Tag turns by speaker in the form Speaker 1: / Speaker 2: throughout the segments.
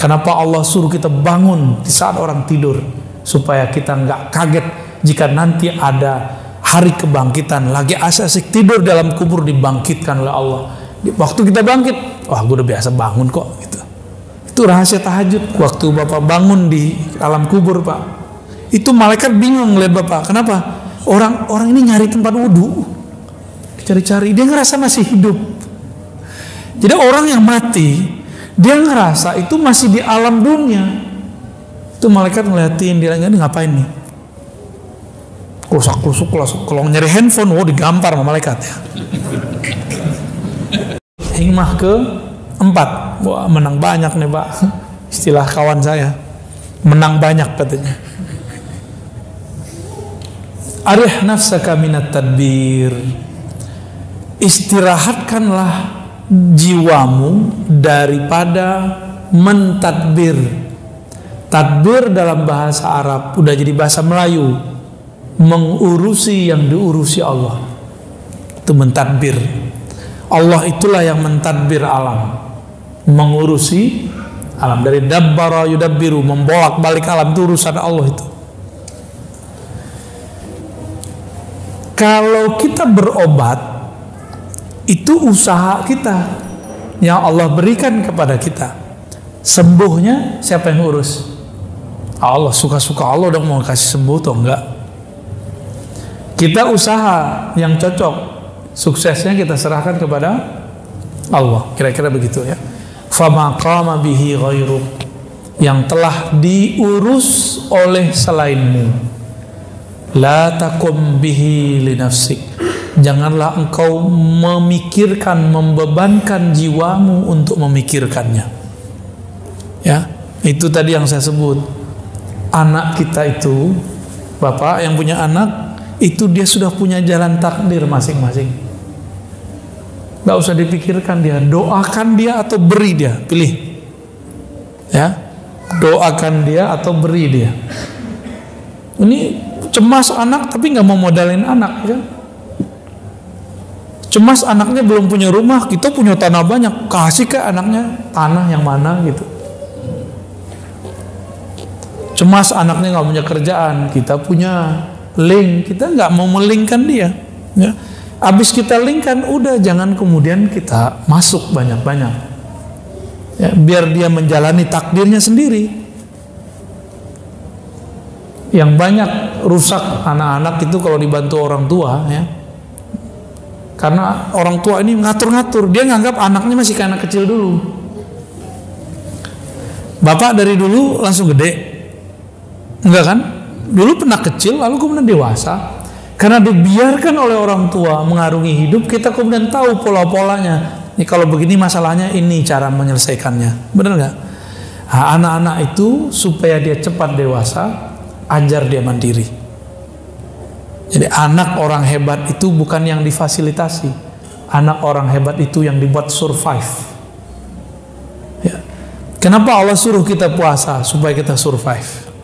Speaker 1: Kenapa Allah suruh kita bangun di saat orang tidur? Supaya kita nggak kaget jika nanti ada hari kebangkitan, lagi asik-asik tidur dalam kubur dibangkitkan oleh Allah. Waktu kita bangkit, wah gue udah biasa bangun kok gitu. Itu rahasia tahajud. Waktu Bapak bangun di alam kubur Pak, itu malaikat bingung ngeliat Bapak. Kenapa? Orang ini nyari tempat wudhu, cari-cari, dia ngerasa masih hidup. Jadi orang yang mati, dia ngerasa itu masih di alam dunia. Itu malaikat ngeliatin, dia ini ngapain nih? Klusak-klusuk, kalau nyari handphone, digampar sama malaikat ya. Hikmah ke-4, wah menang banyak nih Pak. Istilah kawan saya, menang banyak katanya. Arih nafsaka minat tadbir. Istirahatkanlah jiwamu daripada mentadbir. Tadbir dalam bahasa Arab udah jadi bahasa Melayu, mengurusi yang diurusi Allah. Itu mentadbir. Allah itulah yang mentadbir alam, mengurusi alam. Dari dabbara yudabbiru, membolak-balik alam, itu urusan Allah itu. Kalau kita berobat, itu usaha kita yang Allah berikan kepada kita. Sembuhnya siapa yang urus? Allah. Suka-suka Allah udah mau kasih sembuh atau enggak. Kita usaha yang cocok, suksesnya kita serahkan kepada Allah. Kira-kira begitu ya. Fama qama bihi ghairuk, yang telah diurus oleh selainmu. La takum bihi li nafsik, janganlah engkau memikirkan, membebankan jiwamu untuk memikirkannya. Ya, itu tadi yang saya sebut. Anak kita itu, Bapak yang punya anak, itu dia sudah punya jalan takdir masing-masing. Gak usah dipikirkan dia, doakan dia atau beri dia, pilih. Ya, doakan dia atau beri dia. Ini cemas anak tapi nggak mau modalin anak ya. Cemas anaknya belum punya rumah, kita punya tanah banyak, kasih ke anaknya tanah yang mana gitu. Cemas anaknya nggak punya kerjaan, kita punya link, kita nggak mau melingkan dia ya. Abis kita linkkan, udah jangan kemudian kita masuk banyak-banyak ya, biar dia menjalani takdirnya sendiri. Yang banyak rusak anak-anak itu kalau dibantu orang tua ya. Karena orang tua ini ngatur-ngatur, dia nganggap anaknya masih kayak anak kecil dulu. Bapak dari dulu langsung gede, enggak kan? Dulu pernah kecil, lalu kemudian dewasa. Karena dibiarkan oleh orang tua mengarungi hidup, kita kemudian tahu pola-polanya. Ini kalau begini masalahnya, ini cara menyelesaikannya. Benar nggak? Nah, anak-anak itu supaya dia cepat dewasa, ajar dia mandiri. Jadi anak orang hebat itu bukan yang difasilitasi. Anak orang hebat itu yang dibuat survive ya. Kenapa Allah suruh kita puasa? Supaya kita survive.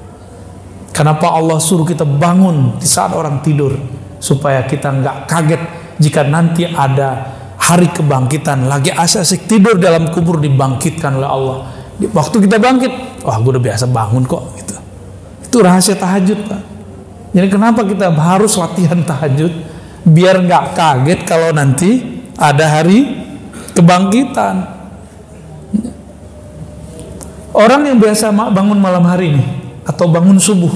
Speaker 1: Kenapa Allah suruh kita bangun di saat orang tidur? Supaya kita nggak kaget jika nanti ada hari kebangkitan, lagi asik-asik tidur dalam kubur dibangkitkan oleh Allah. Waktu kita bangkit, wah gue udah biasa bangun kok gitu. Itu rahasia tahajud Pak. Jadi kenapa kita harus latihan tahajud? Biar nggak kaget kalau nanti ada hari kebangkitan. Orang yang biasa bangun malam hari nih, atau bangun subuh,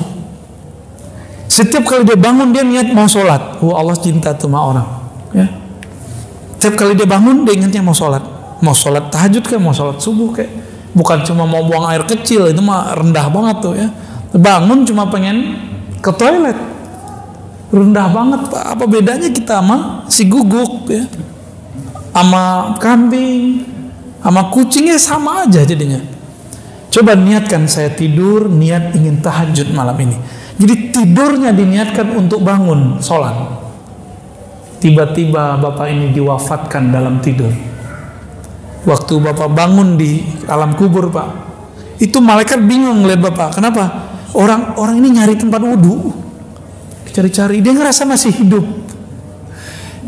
Speaker 1: setiap kali dia bangun dia niat mau sholat. Allah cinta tuh sama orang ya. Setiap kali dia bangun dia ingatnya mau sholat tahajud kayak mau sholat subuh kayak, bukan cuma mau buang air kecil, itu mah rendah banget tuh ya. Bangun cuma pengen ke toilet, rendah banget Pak. Apa bedanya kita sama si guguk ya, sama kambing, sama kucingnya sama aja jadinya. Coba niatkan, saya tidur niat ingin tahajud malam ini. Jadi tidurnya diniatkan untuk bangun sholat. Tiba-tiba Bapak ini diwafatkan dalam tidur. Waktu Bapak bangun di alam kubur Pak, itu malaikat bingung ngeliat Bapak. Kenapa? Orang ini nyari tempat wudhu, cari-cari, dia ngerasa masih hidup.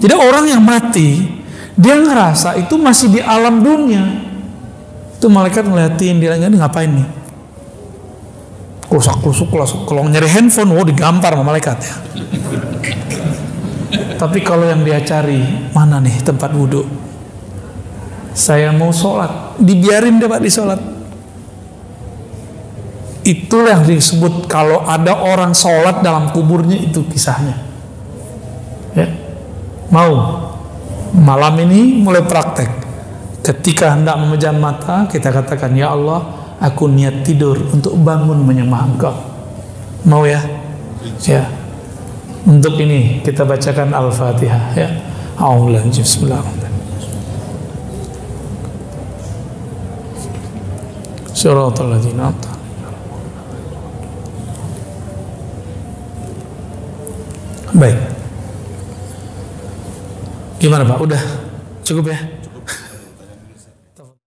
Speaker 1: Jadi orang yang mati, dia ngerasa itu masih di alam dunia. Itu malaikat ngeliatin dia, ini ngapain nih? Klusak-klusuk, kalau nyari handphone, digampar sama malaikat ya. Tapi kalau yang dia cari, mana nih tempat wudhu? Saya mau sholat, dibiarin dia Pak di sholat. Itulah yang disebut kalau ada orang sholat dalam kuburnya, itu kisahnya. Ya. Mau malam ini mulai praktek. Ketika hendak memejam mata, kita katakan, ya Allah, aku niat tidur untuk bangun menyembah Engkau. Mau ya? Ya. Untuk ini kita bacakan Al-Fatihah ya. Bismillahirrahmanirrahim. Shiratal ladzina an'amta. Baik. Gimana Pak? Udah cukup ya?